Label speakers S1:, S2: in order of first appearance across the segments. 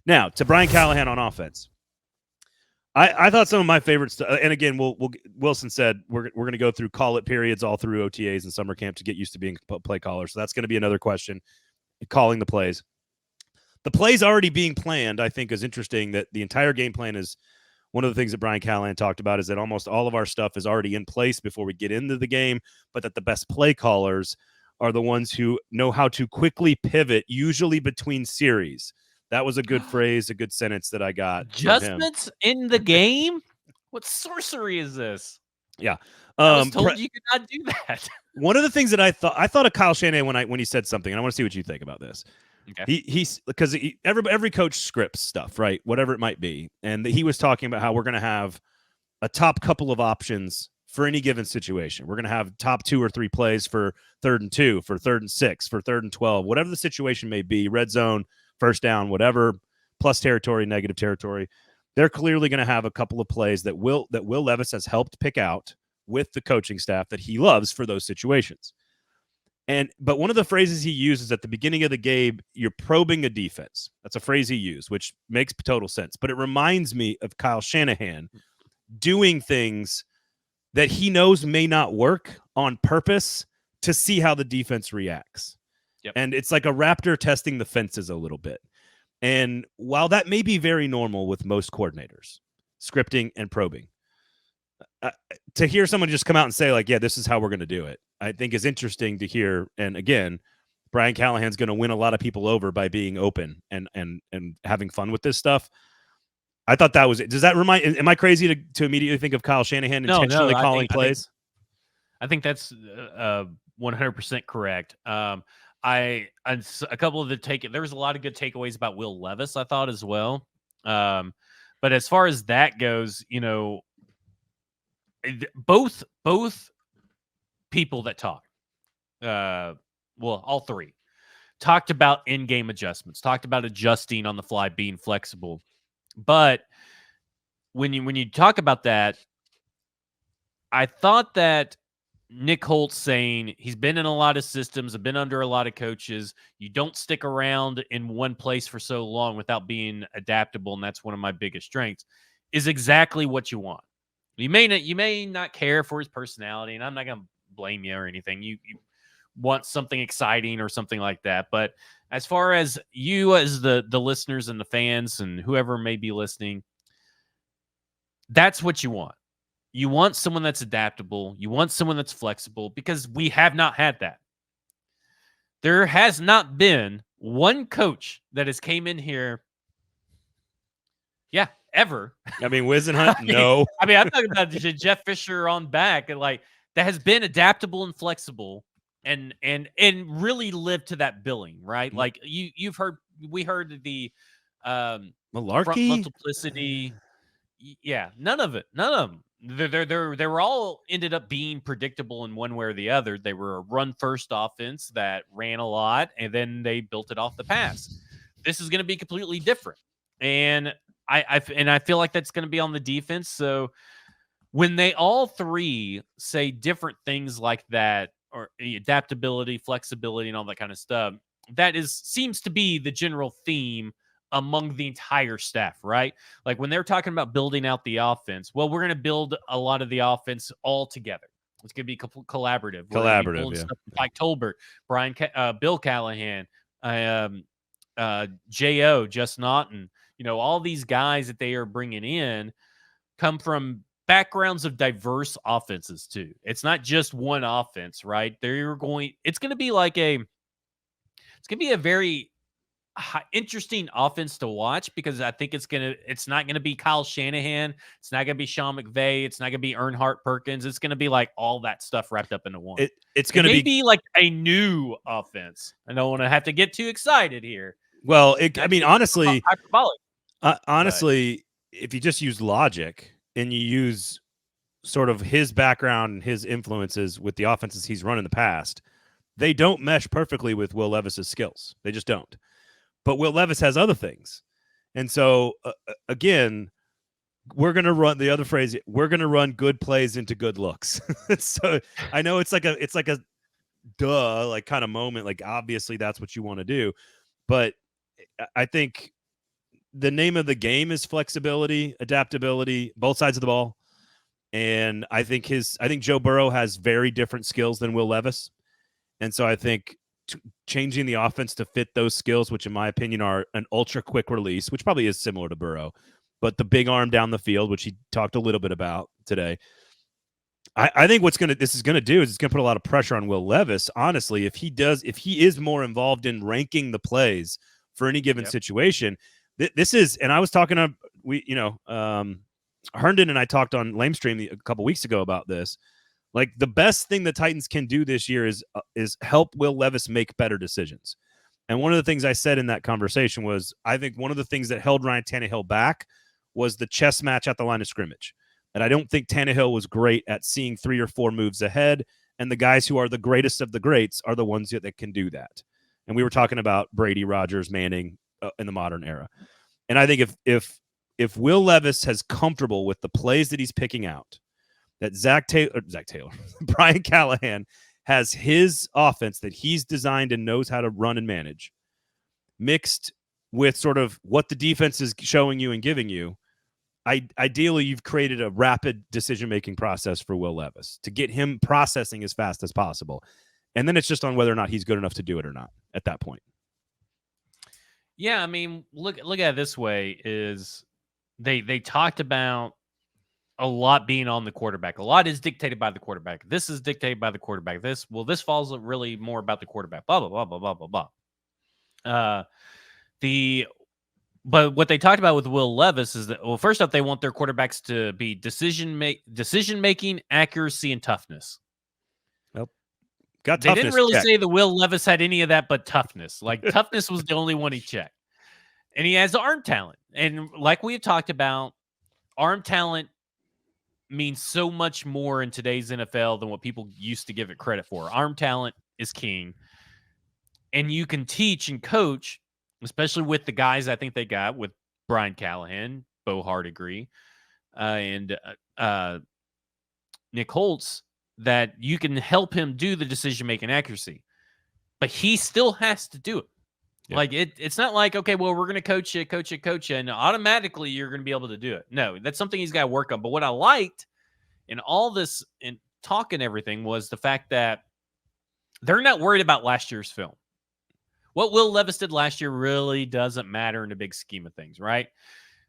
S1: Now, to Brian Callahan on offense. I thought some of my favorite stuff, and again, Wilson said we're going to go through call-it periods all through OTAs and summer camp to get used to being play caller. So that's going to be another question, calling the plays. The plays already being planned, I think, is interesting that the entire game plan is one of the things that Brian Callahan talked about is that almost all of our stuff is already in place before we get into the game, but that the best play callers are the ones who know how to quickly pivot, usually between series. That was a good phrase, a good sentence that I got.
S2: Adjustments in the game? What sorcery is this?
S1: Yeah.
S2: I was told you could not do that.
S1: One of the things that I thought of Kyle Shanahan when he said something, and I want to see what you think about this. Okay. He's because every coach scripts stuff, right? Whatever it might be. And he was talking about how we're going to have a top couple of options for any given situation. We're going to have top 2 or 3 plays for 3rd and 2, for 3rd and 6, for 3rd and 12, whatever the situation may be, red zone, first down, whatever, plus territory, negative territory. They're clearly going to have a couple of plays that Will Levis has helped pick out with the coaching staff that he loves for those situations. But one of the phrases he uses at the beginning of the game, you're probing a defense. That's a phrase he used, which makes total sense. But it reminds me of Kyle Shanahan doing things that he knows may not work on purpose to see how the defense reacts. Yep. And it's like a raptor testing the fences a little bit. And while that may be very normal with most coordinators, scripting and probing, to hear someone just come out and say, like, yeah, this is how we're going to do it, I think is interesting to hear. And again, Brian Callahan's going to win a lot of people over by being open and having fun with this stuff. I thought that was it. Does that remind? Am I crazy to immediately think of Kyle Shanahan intentionally calling plays?
S2: I think that's 100% correct. A couple of there was a lot of good takeaways about Will Levis, I thought, as well. But as far as that goes, both people that talk, all three, talked about in-game adjustments, talked about adjusting on the fly, being flexible. But when you talk about that, I thought that Nick Holz saying he's been in a lot of systems, been under a lot of coaches. You don't stick around in one place for so long without being adaptable, and that's one of my biggest strengths, is exactly what you want. You may not care for his personality, and I'm not going to blame you or anything. You want something exciting or something like that. But as far as you, as the listeners and the fans and whoever may be listening, that's what you want. You want someone that's adaptable. You want someone that's flexible, because we have not had that. There has not been one coach that has came in here, ever.
S1: I mean, Wisenhunt, no.
S2: I mean, I'm talking about Jeff Fisher on back, and like that has been adaptable and flexible, and really lived to that billing, right? Like we heard the
S1: malarkey,
S2: multiplicity. Yeah, none of them. They were all ended up being predictable in one way or the other. They were a run-first offense that ran a lot, and then they built it off the pass. This is going to be completely different, and I feel like that's going to be on the defense. So when they all three say different things like that, or adaptability, flexibility, and all that kind of stuff, that seems to be the general theme among the entire staff, right? Like when they're talking about building out the offense, well, we're going to build a lot of the offense all together. It's going to be collaborative.
S1: Yeah.
S2: Mike Tolbert, Bill Callahan, J.O., Just Naughton, all these guys that they are bringing in come from backgrounds of diverse offenses too. It's not just one offense, right? It's going to be a very interesting offense to watch, because I think it's not going to be Kyle Shanahan. It's not going to be Sean McVay. It's not going to be Earnhardt Perkins. It's going to be like all that stuff wrapped up into one.
S1: It's going to
S2: be like a new offense. I don't want to have to get too excited here.
S1: Well, honestly, if you just use logic and you use sort of his background and his influences with the offenses he's run in the past, they don't mesh perfectly with Will Levis's skills. They just don't. But Will Levis has other things. And so, again, we're going to run the other phrase. We're going to run good plays into good looks. So I know it's like a duh, like kind of moment. Like, obviously that's what you want to do. But I think the name of the game is flexibility, adaptability, both sides of the ball. And I think Joe Burrow has very different skills than Will Levis. And so I think changing the offense to fit those skills, which in my opinion are an ultra quick release, which probably is similar to Burrow, but the big arm down the field, which he talked a little bit about today. I think this is gonna do is it's gonna put a lot of pressure on Will Levis. Honestly, if he is more involved in ranking the plays for any given situation, this is. And I was talking to Herndon and I talked on Lamestream a couple weeks ago about this. Like, the best thing the Titans can do this year is help Will Levis make better decisions. And one of the things I said in that conversation was, I think one of the things that held Ryan Tannehill back was the chess match at the line of scrimmage. And I don't think Tannehill was great at seeing 3 or 4 moves ahead. And the guys who are the greatest of the greats are the ones that can do that. And we were talking about Brady, Rodgers, Manning in the modern era. And I think if Will Levis has comfortable with the plays that he's picking out, that Brian Callahan has his offense that he's designed and knows how to run and manage, mixed with sort of what the defense is showing you and giving you, ideally you've created a rapid decision-making process for Will Levis to get him processing as fast as possible. And then it's just on whether or not he's good enough to do it or not at that point.
S2: Yeah, I mean, look at it this way, is they talked about a lot being on the quarterback. A lot is dictated by the quarterback. This is dictated by the quarterback. This falls really more about the quarterback. Blah, blah, blah, blah, blah, blah, blah. But what they talked about with Will Levis is that, well, first up, they want their quarterbacks to be decision-making, accuracy, and toughness.
S1: Well,
S2: they didn't really say that Will Levis had any of that but toughness. Like, toughness was the only one he checked. And he has arm talent. And like we have talked about, arm talent means so much more in today's NFL than what people used to give it credit for. Arm talent is king. And you can teach and coach, especially with the guys I think they got with Brian Callahan, Bo Hardigree, and Nick Holz, that you can help him do the decision-making accuracy. But he still has to do it. Yeah. Like, it's not like, okay, well, we're going to coach you, and automatically you're going to be able to do it. No, that's something he's got to work on. But what I liked in all this and talk and everything was the fact that they're not worried about last year's film. What Will Levis did last year really doesn't matter in the big scheme of things, right?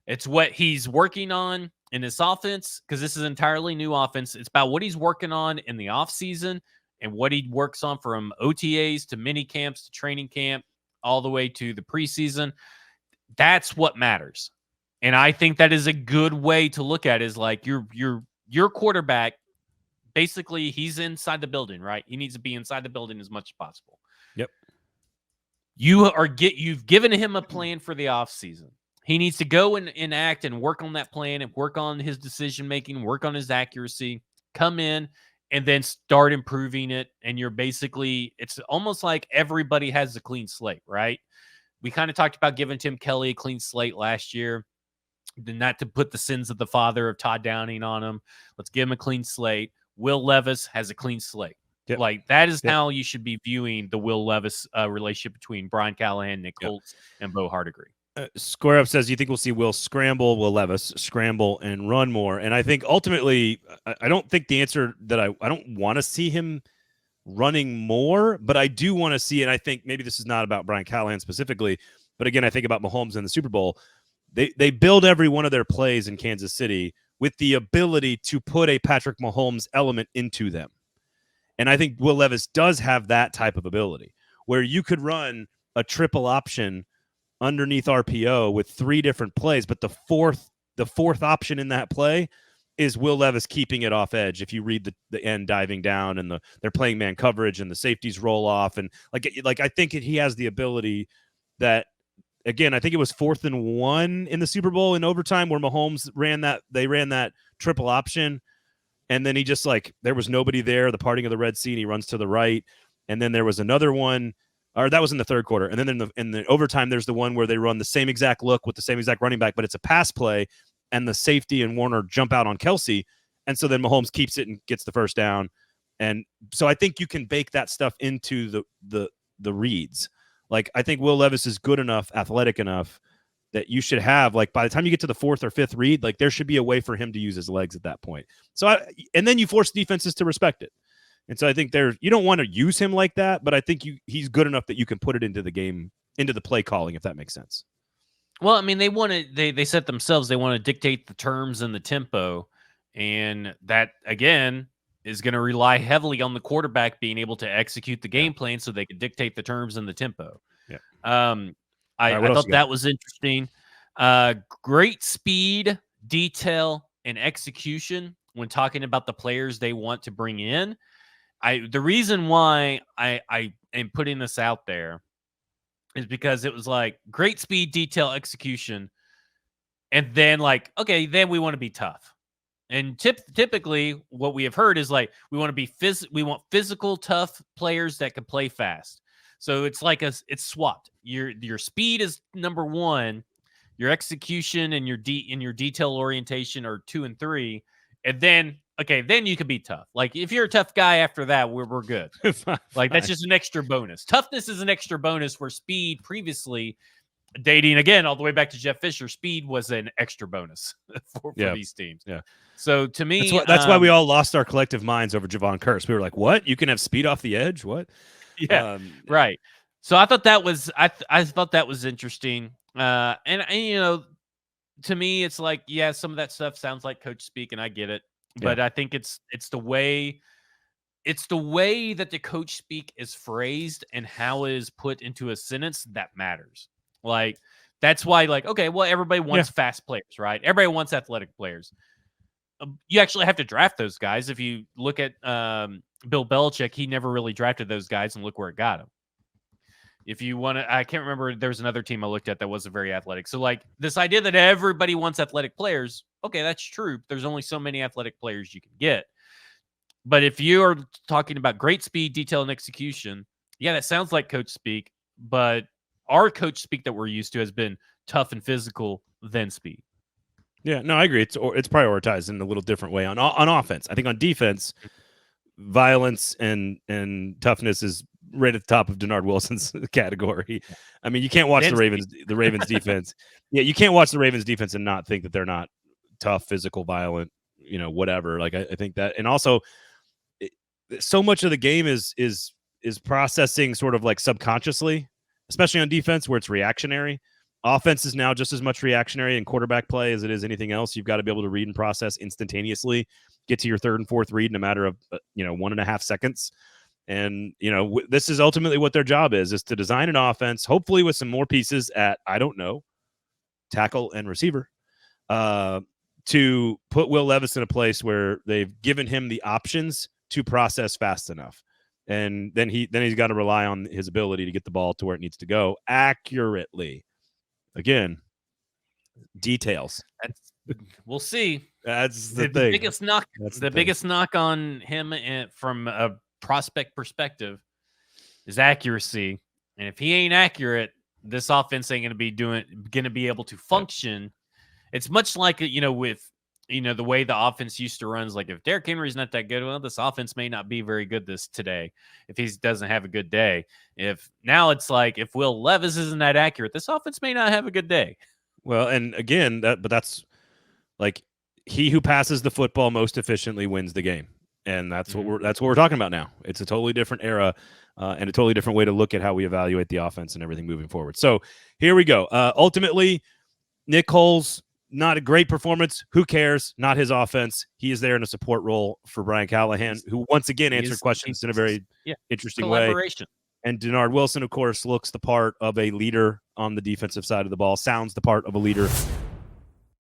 S2: It's what he's working on in this offense, because this is entirely new offense. It's about what he's working on in the offseason and what he works on from OTAs to mini camps to training camp, all the way to the preseason. That's what matters. And I think that is a good way to look at it, is like your quarterback, basically he's inside the building, right? He needs to be inside the building as much as possible.
S1: Yep.
S2: You've given him a plan for the offseason. He needs to go and act and work on that plan and work on his decision-making, work on his accuracy, come in and then start improving it. And you're basically, it's almost like everybody has a clean slate, right? We kind of talked about giving Tim Kelly a clean slate last year, not to put the sins of the father of Todd Downing on him. Let's give him a clean slate. Will Levis has a clean slate. Yep. Like, that is how you should be viewing the Will Levis relationship between Brian Callahan, Nick Holz, and Bo Hardigree.
S1: Square Up says, you think we'll see Will Levis scramble and run more? And I think ultimately, I don't think the answer that I don't want to see him running more, but I do want to see, and I think maybe this is not about Brian Callahan specifically, but again, I think about Mahomes in the Super Bowl. They build every one of their plays in Kansas City with the ability to put a Patrick Mahomes element into them. And I think Will Levis does have that type of ability where you could run a triple option underneath RPO with 3 different plays, but the fourth option in that play is Will Levis keeping it off edge. If you read the end diving down and they're playing man coverage and the safeties roll off, and like I think he has the ability that, again, I think it was 4th and 1 in the Super Bowl in overtime where Mahomes ran that triple option. And then he just, like, there was nobody there, the parting of the Red Sea, and he runs to the right. And then there was another one, or that was in the third quarter. And then in the overtime, there's the one where they run the same exact look with the same exact running back, but it's a pass play, and the safety and Warner jump out on Kelsey. And so then Mahomes keeps it and gets the first down. And so I think you can bake that stuff into the reads. Like, I think Will Levis is good enough, athletic enough, that you should have, like, by the time you get to the fourth or fifth read, like, there should be a way for him to use his legs at that point. So, and then you force defenses to respect it. And so I think you don't want to use him like that, but I think he's good enough that you can put it into the game, into the play calling, if that makes sense.
S2: Well, I mean, they set themselves, they want to dictate the terms and the tempo. And that, again, is going to rely heavily on the quarterback being able to execute the game plan so they can dictate the terms and the tempo.
S1: Yeah.
S2: I thought that was interesting. Great speed, detail, and execution when talking about the players they want to bring in. The reason why I am putting this out there is because it was like great speed, detail, execution, and then like, okay, then we want to be tough. And typically what we have heard is like, we want to be we want physical, tough players that can play fast. So it's like it's swapped. Your speed is number one, your execution and your detail orientation are 2 and 3, and then then you can be tough. Like if you're a tough guy after that, we're good. Like that's just an extra bonus. Toughness is an extra bonus where speed previously, dating again all the way back to Jeff Fisher, speed was an extra bonus for these teams.
S1: Yeah.
S2: So to me,
S1: that's why we all lost our collective minds over Javon Curse. We were like, "What? You can have speed off the edge? What?"
S2: Yeah, right. So I thought that was I thought that was interesting. And you know, to me, it's like, yeah, some of that stuff sounds like coach speak, and I get it. But I think it's the way that the coach speak is phrased and how it is put into a sentence that matters. Like that's why, like, okay, well, everybody wants fast players, right? Everybody wants athletic players. You actually have to draft those guys. If you look at Bill Belichick, he never really drafted those guys, and look where it got him. If you want to, I can't remember, there was another team I looked at that wasn't very athletic. So like this idea that everybody wants athletic players, okay, that's true. There's only so many athletic players you can get. But if you are talking about great speed, detail, and execution, yeah, that sounds like coach speak, but our coach speak that we're used to has been tough and physical, then speed.
S1: Yeah, no, I agree. It's prioritized in a little different way on offense. I think on defense, violence and toughness is right at the top of Denard Wilson's category. I mean, you can't watch the Ravens defense. Yeah, you can't watch the Ravens defense and not think that they're not tough, physical, violent, whatever. Like I think that, and also so much of the game is processing sort of like subconsciously, especially on defense where it's reactionary. Offense is now just as much reactionary in quarterback play as it is anything else. You've got to be able to read and process instantaneously, get to your third and fourth read in a matter of 1.5 seconds. And this is ultimately what their job is to design an offense, hopefully with some more pieces at, I don't know, tackle and receiver, to put Will Levis in a place where they've given him the options to process fast enough. And then he's got to rely on his ability to get the ball to where it needs to go accurately. Again, details.
S2: We'll see.
S1: That's the thing.
S2: Biggest knock. The biggest knock on him from a prospect perspective is accuracy. And if he ain't accurate, this offense ain't going to be able to function. Yeah. It's much like with the way the offense used to run. Is like if Derrick Henry's not that good, well, this offense may not be very good today if he doesn't have a good day. If now it's like if Will Levis isn't that accurate, this offense may not have a good day.
S1: Well, and again, that's like he who passes the football most efficiently wins the game, and that's what we're talking about now. It's a totally different era and a totally different way to look at how we evaluate the offense and everything moving forward. So here we go. Ultimately, Nick Holz. Not a great performance. Who cares? Not his offense. He is there in a support role for Brian Callahan, who once again answered questions in a very interesting way. And Denard Wilson, of course, looks the part of a leader on the defensive side of the ball, sounds the part of a leader